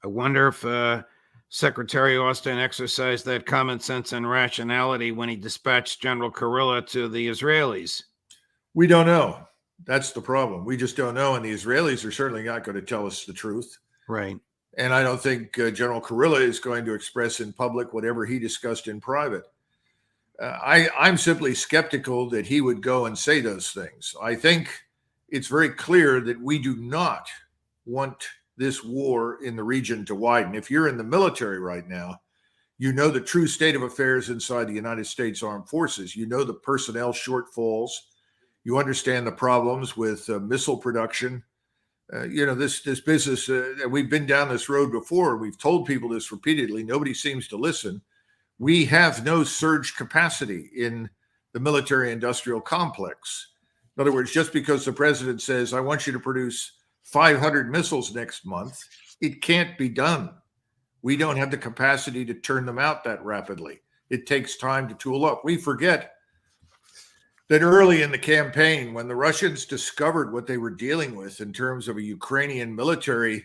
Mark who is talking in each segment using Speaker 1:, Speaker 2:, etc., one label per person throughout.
Speaker 1: I wonder if Secretary Austin exercised that common sense and rationality when he dispatched General Kurilla to the Israelis.
Speaker 2: We don't know. That's the problem. We just don't know. And the Israelis are certainly not going to tell us the truth.
Speaker 1: Right.
Speaker 2: And I don't think General Kurilla is going to express in public whatever he discussed in private. I'm simply skeptical that he would go and say those things. I think it's very clear that we do not want this war in the region to widen. If you're in the military right now, you know the true state of affairs inside the United States Armed Forces. You know the personnel shortfalls. You understand the problems with missile production. This business, we've been down this road before. We've told people this repeatedly. Nobody seems to listen. We have no surge capacity in the military industrial complex. In other words, just because the president says, I want you to produce 500 missiles next month, it can't be done. We don't have the capacity to turn them out that rapidly. It takes time to tool up. We forget that early in the campaign, when the Russians discovered what they were dealing with in terms of a Ukrainian military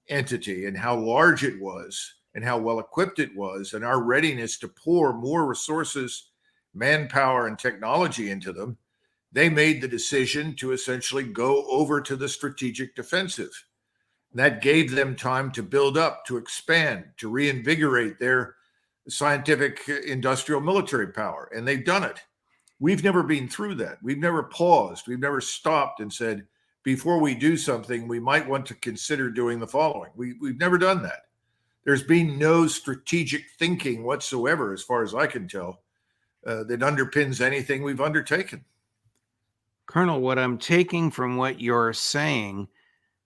Speaker 2: entity and how large it was and how well equipped it was, and our readiness to pour more resources, manpower, and technology into them, they made the decision to essentially go over to the strategic defensive. That gave them time to build up, to expand, to reinvigorate their scientific, industrial, military power. And they've done it. We've never been through that. We've never paused. We've never stopped and said, before we do something, we might want to consider doing the following. We've never done that. There's been no strategic thinking whatsoever, as far as I can tell, that underpins anything we've undertaken.
Speaker 1: Colonel, what I'm taking from what you're saying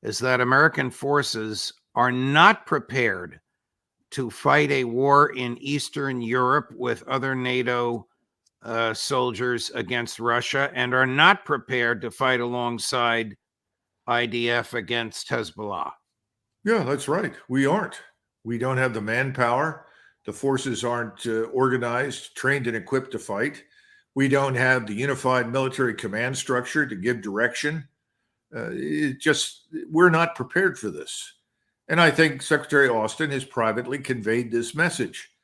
Speaker 1: is that American forces are not prepared to fight a war in Eastern Europe with other NATO soldiers against Russia, and are not prepared to fight alongside IDF against Hezbollah.
Speaker 2: Yeah, that's right. We aren't. We don't have the manpower. The forces aren't organized, trained, and equipped to fight. We don't have the unified military command structure to give direction. We're not prepared for this. And I think Secretary Austin has privately conveyed this message.